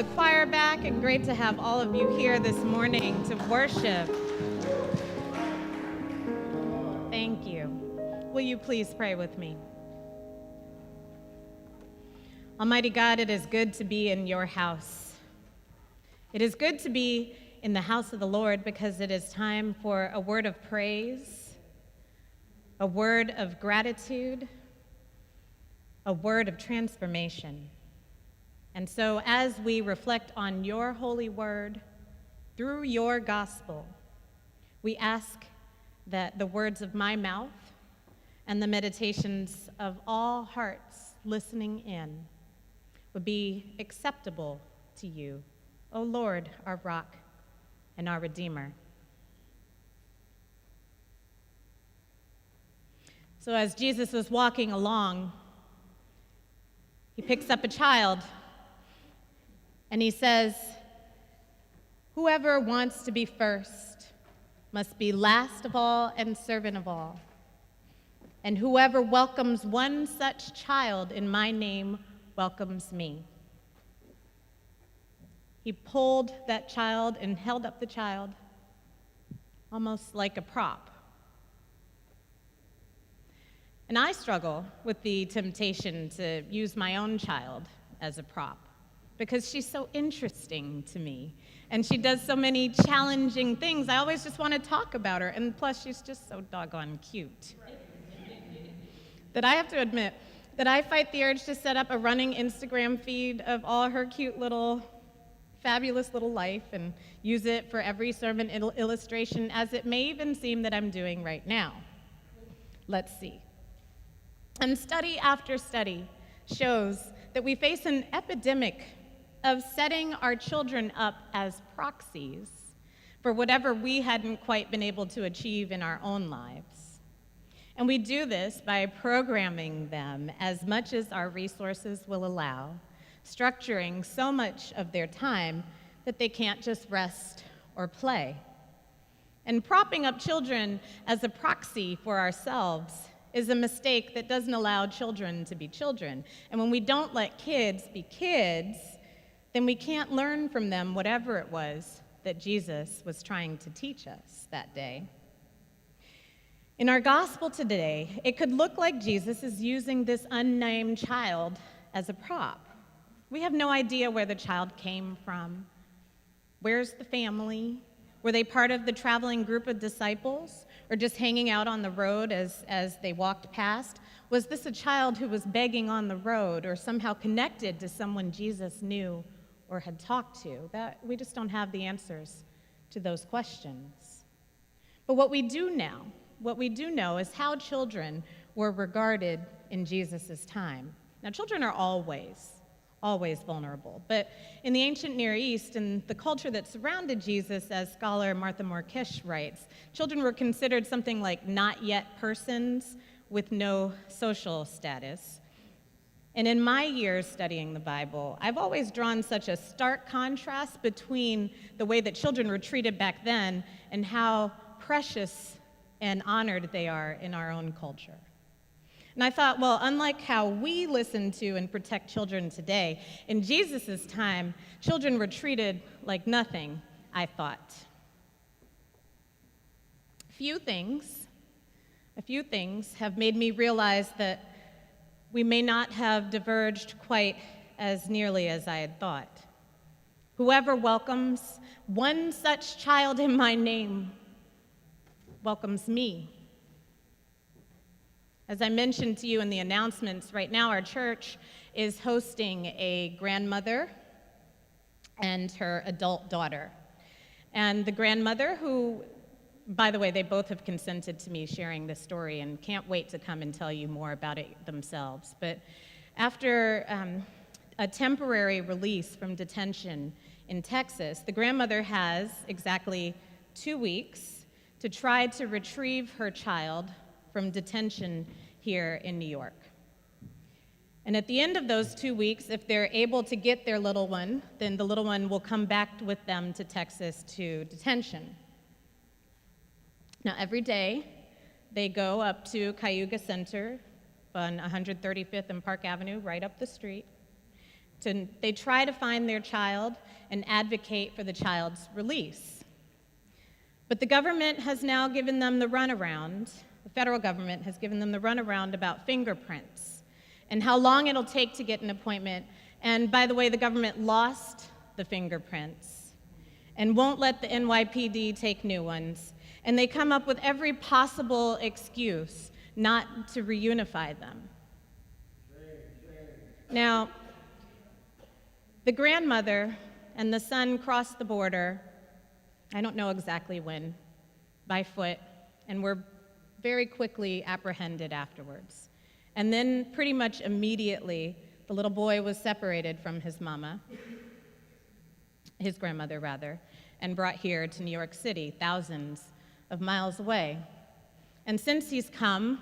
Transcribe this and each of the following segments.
the choir back, and great to have all of you here this morning to worship. Thank you. Will you please pray with me? Almighty God, it is good to be in your house. It is good to be in the house of the Lord because it is time for a word of praise, a word of gratitude, a word of transformation. And so as we reflect on your holy word through your gospel, we ask that the words of my mouth and the meditations of all hearts listening in would be acceptable to you, O Lord, our rock and our Redeemer. So as Jesus was walking along, he picks up a child and he says, "Whoever wants to be first must be last of all and servant of all. And whoever welcomes one such child in my name welcomes me." He pulled that child and held up the child almost like a prop. And I struggle with the temptation to use my own child as a prop because she's so interesting to me and she does so many challenging things. I always just want to talk about her, and plus she's just so doggone cute. That I have to admit that I fight the urge to set up a running Instagram feed of all her cute little, fabulous little life and use it for every sermon illustration, as it may even seem that I'm doing right now. Let's see. And study after study shows that we face an epidemic of setting our children up as proxies for whatever we hadn't quite been able to achieve in our own lives. And we do this by programming them as much as our resources will allow, structuring so much of their time that they can't just rest or play. And propping up children as a proxy for ourselves is a mistake that doesn't allow children to be children. And when we don't let kids be kids, then we can't learn from them whatever it was that Jesus was trying to teach us that day. In our gospel today, it could look like Jesus is using this unnamed child as a prop. We have no idea where the child came from. Where's the family? Were they part of the traveling group of disciples or just hanging out on the road as they walked past? Was this a child who was begging on the road or somehow connected to someone Jesus knew or had talked to? We just don't have the answers to those questions. But what we do know is how children were regarded in Jesus' time. Now, children are always vulnerable. But in the ancient Near East and the culture that surrounded Jesus, as scholar Martha Moore-Kish writes, children were considered something like not yet persons with no social status. And in my years studying the Bible, I've always drawn such a stark contrast between the way that children were treated back then and how precious and honored they are in our own culture. And I thought, well, unlike how we listen to and protect children today, in Jesus' time, children were treated like nothing, I thought. A few things have made me realize that we may not have diverged quite as nearly as I had thought. Whoever welcomes one such child in my name welcomes me. As I mentioned to you in the announcements, right now our church is hosting a grandmother and her adult daughter. And the grandmother, who, by the way, they both have consented to me sharing this story and can't wait to come and tell you more about it themselves. But after a temporary release from detention in Texas, the grandmother has exactly 2 weeks to try to retrieve her child from detention here in New York. And at the end of those 2 weeks, if they're able to get their little one, then the little one will come back with them to Texas to detention. Now, every day, they go up to Cayuga Center on 135th and Park Avenue, right up the street. They try to find their child and advocate for the child's release. But the government has now given them the runaround. The federal government has given them the runaround about fingerprints and how long it'll take to get an appointment. And by the way, the government lost the fingerprints and won't let the NYPD take new ones. And they come up with every possible excuse not to reunify them. Now, the grandmother and the son crossed the border, I don't know exactly when, by foot, and were very quickly apprehended afterwards. And then pretty much immediately, the little boy was separated from his mama, his grandmother rather, and brought here to New York City, thousands of miles away. And since he's come,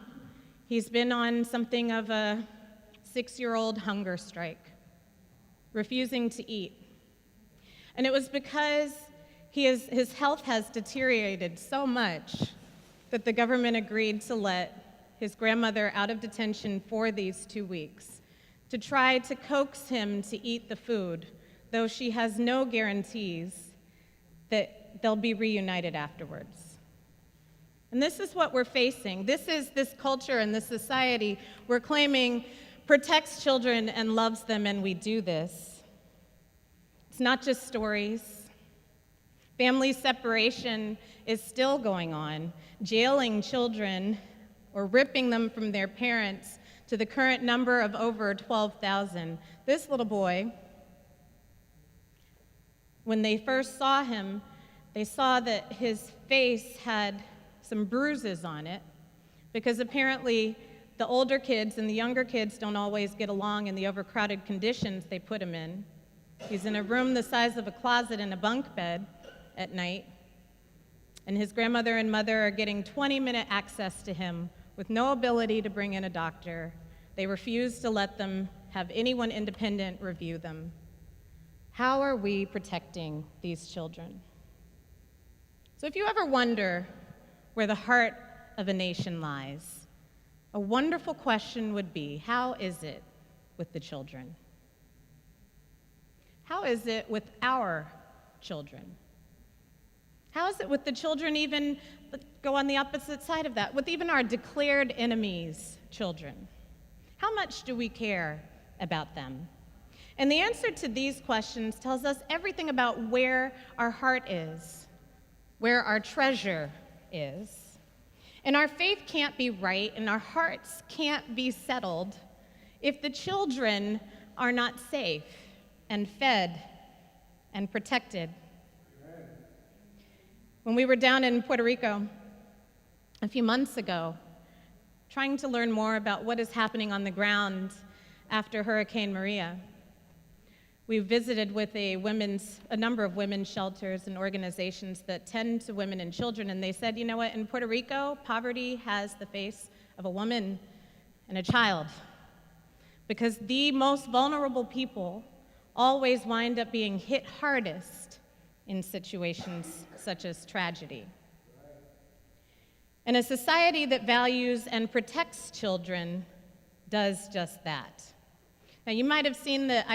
he's been on something of a 6-year-old hunger strike, refusing to eat. And it was because his health has deteriorated so much that the government agreed to let his grandmother out of detention for these 2 weeks to try to coax him to eat the food, though she has no guarantees that they'll be reunited afterwards. And this is what we're facing. This is this culture and this society we're claiming protects children and loves them, and we do this. It's not just stories. Family separation is still going on, jailing children or ripping them from their parents to the current number of over 12,000. This little boy, when they first saw him, they saw that his face had some bruises on it because apparently the older kids and the younger kids don't always get along in the overcrowded conditions they put him in. He's in a room the size of a closet in a bunk bed at night, and his grandmother and mother are getting 20-minute access to him with no ability to bring in a doctor. They refuse to let them have anyone independent review them. How are we protecting these children? So if you ever wonder where the heart of a nation lies, a wonderful question would be, how is it with the children? How is it with our children? How is it with the children even, go on the opposite side of that, with even our declared enemies' children? How much do we care about them? And the answer to these questions tells us everything about where our heart is, where our treasure is. And our faith can't be right and our hearts can't be settled if the children are not safe and fed and protected. When we were down in Puerto Rico a few months ago, trying to learn more about what is happening on the ground after Hurricane Maria, we visited with a number of women's shelters and organizations that tend to women and children, and they said, you know what, in Puerto Rico, poverty has the face of a woman and a child, because the most vulnerable people always wind up being hit hardest in situations such as tragedy. And a society that values and protects children does just that. Now, you might have seen that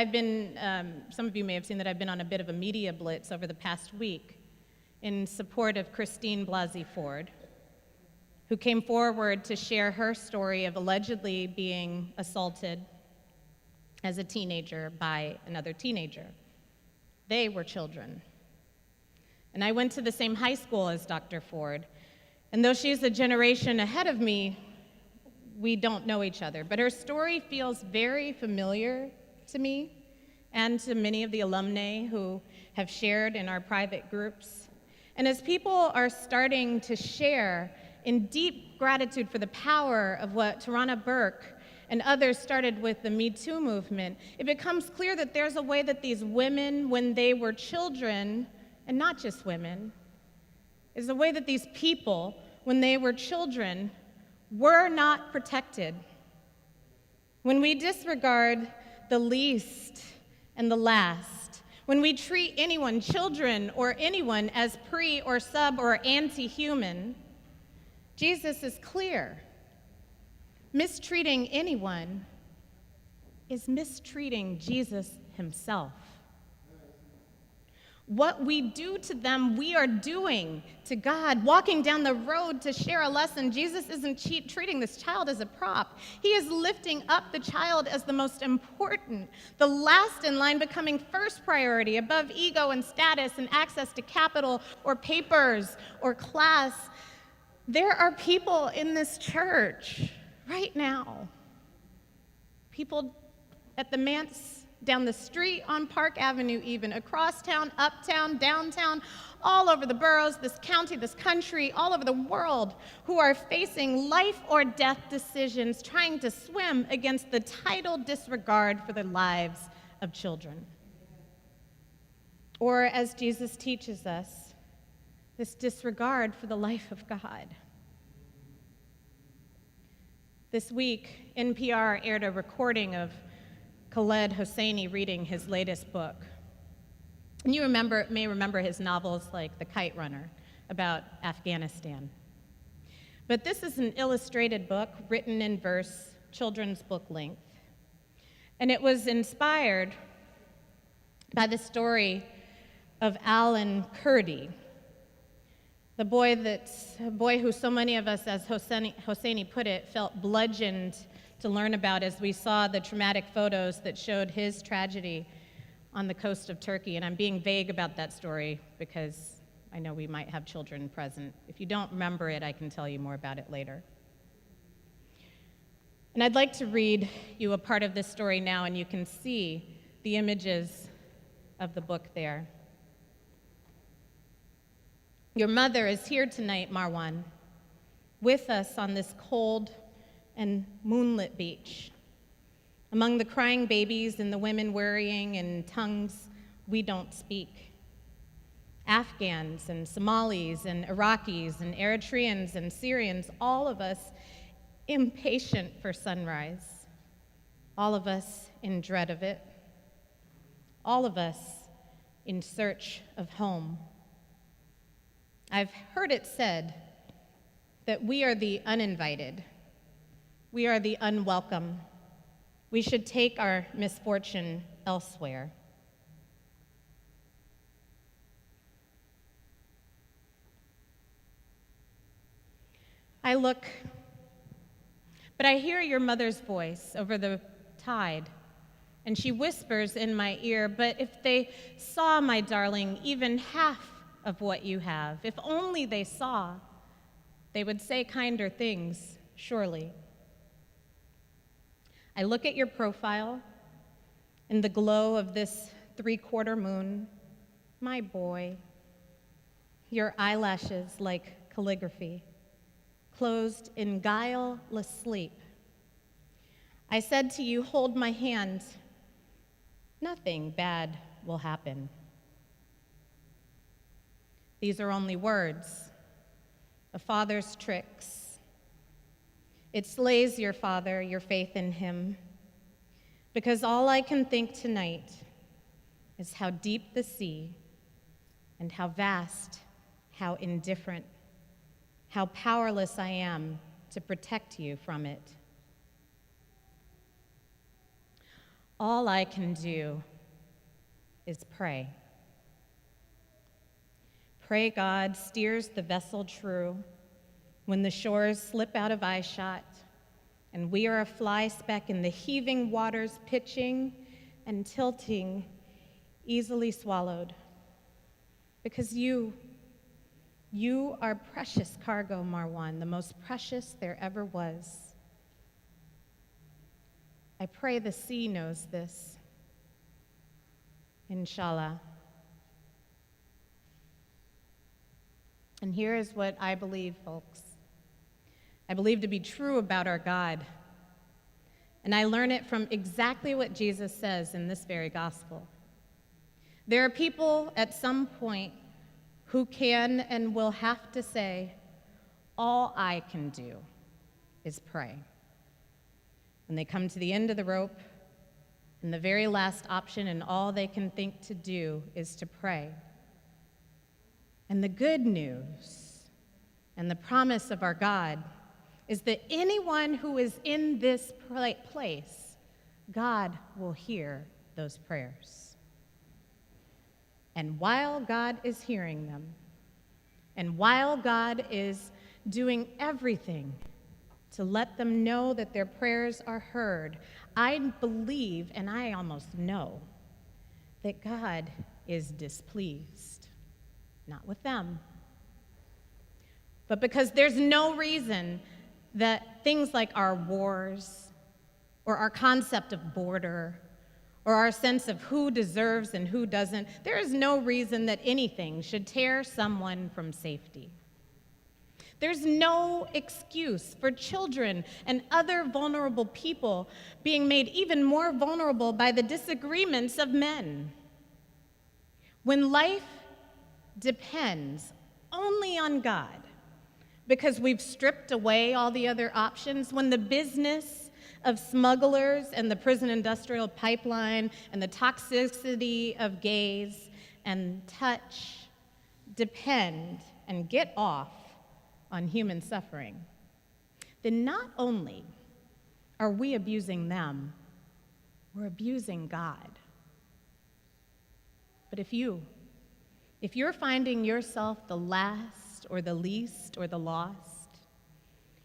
some of you may have seen that I've been on a bit of a media blitz over the past week in support of Christine Blasey Ford, who came forward to share her story of allegedly being assaulted as a teenager by another teenager. They were children. And I went to the same high school as Dr. Ford, and though she's a generation ahead of me, we don't know each other, but her story feels very familiar to me and to many of the alumni who have shared in our private groups. And as people are starting to share in deep gratitude for the power of what Tarana Burke and others started with the Me Too movement, it becomes clear that there's a way that these women, when they were children, and not just women, is a way that these people, when they were children, were not protected. When we disregard the least and the last, when we treat anyone, children or anyone, as pre or sub or anti-human, Jesus is clear. Mistreating anyone is mistreating Jesus himself. What we do to them, we are doing to God. Walking down the road to share a lesson, Jesus isn't treating this child as a prop. He is lifting up the child as the most important, the last in line, becoming first priority above ego and status and access to capital or papers or class. There are people in this church right now, people at the manse, down the street on Park Avenue even, across town, uptown, downtown, all over the boroughs, this county, this country, all over the world, who are facing life or death decisions, trying to swim against the tidal disregard for the lives of children. Or, as Jesus teaches us, this disregard for the life of God. This week, NPR aired a recording of Khaled Hosseini reading his latest book. And you may remember his novels like The Kite Runner about Afghanistan. But this is an illustrated book written in verse, children's book length. And it was inspired by the story of Alan Kurdi, the boy who so many of us, as Hosseini put it, felt bludgeoned to learn about as we saw the traumatic photos that showed his tragedy on the coast of Turkey. And I'm being vague about that story because I know we might have children present. If you don't remember it, I can tell you more about it later. And I'd like to read you a part of this story now, and you can see the images of the book there. Your mother is here tonight, Marwan, with us on this cold and moonlit beach, among the crying babies and the women worrying in tongues we don't speak. Afghans and Somalis and Iraqis and Eritreans and Syrians, all of us impatient for sunrise, all of us in dread of it, all of us in search of home. I've heard it said that we are the uninvited. We are the unwelcome. We should take our misfortune elsewhere. I look, but I hear your mother's voice over the tide, and she whispers in my ear, but if they saw, my darling, even half of what you have, if only they saw, they would say kinder things, surely. I look at your profile in the glow of this 3/4 moon, my boy, your eyelashes like calligraphy, closed in guileless sleep. I said to you, hold my hand, nothing bad will happen. These are only words, a father's tricks. It slays your father, your faith in him, because all I can think tonight is how deep the sea and how vast, how indifferent, how powerless I am to protect you from it. All I can do is pray. Pray God steers the vessel true when the shores slip out of eyeshot and we are a fly speck in the heaving waters, pitching and tilting, easily swallowed. Because you are precious cargo, Marwan, the most precious there ever was. I pray the sea knows this. Inshallah. And here is what I believe, folks. I believe to be true about our God. And I learn it from exactly what Jesus says in this very gospel. There are people at some point who can and will have to say, all I can do is pray. When they come to the end of the rope, and the very last option and all they can think to do is to pray. And the good news and the promise of our God is that anyone who is in this place, God will hear those prayers. And while God is hearing them, and while God is doing everything to let them know that their prayers are heard, I believe, and I almost know, that God is displeased. Not with them, but because there's no reason that things like our wars, or our concept of border, or our sense of who deserves and who doesn't, there is no reason that anything should tear someone from safety. There's no excuse for children and other vulnerable people being made even more vulnerable by the disagreements of men. When life depends only on God, because we've stripped away all the other options, when the business of smugglers and the prison industrial pipeline and the toxicity of gaze and touch depend and get off on human suffering, then not only are we abusing them, we're abusing God. But if you're finding yourself the last or the least or the lost,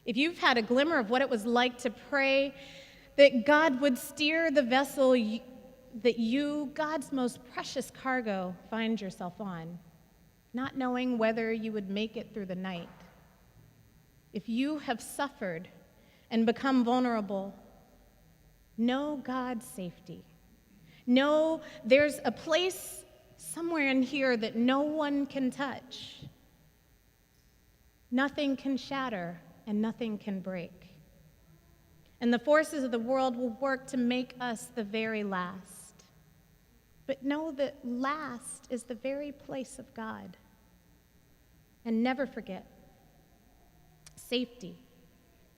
if you've had a glimmer of what it was like to pray that God would steer the vessel that you, God's most precious cargo, find yourself on, not knowing whether you would make it through the night, if you have suffered and become vulnerable, know God's safety. Know there's a place somewhere in here that no one can touch. Nothing can shatter and nothing can break. And the forces of the world will work to make us the very last. But know that last is the very place of God. And never forget, safety,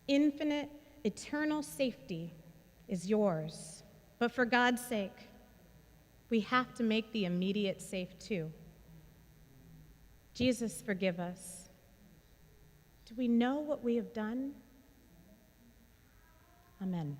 infinite, eternal safety is yours. But for God's sake, we have to make the immediate safe too. Jesus, forgive us. Do we know what we have done? Amen.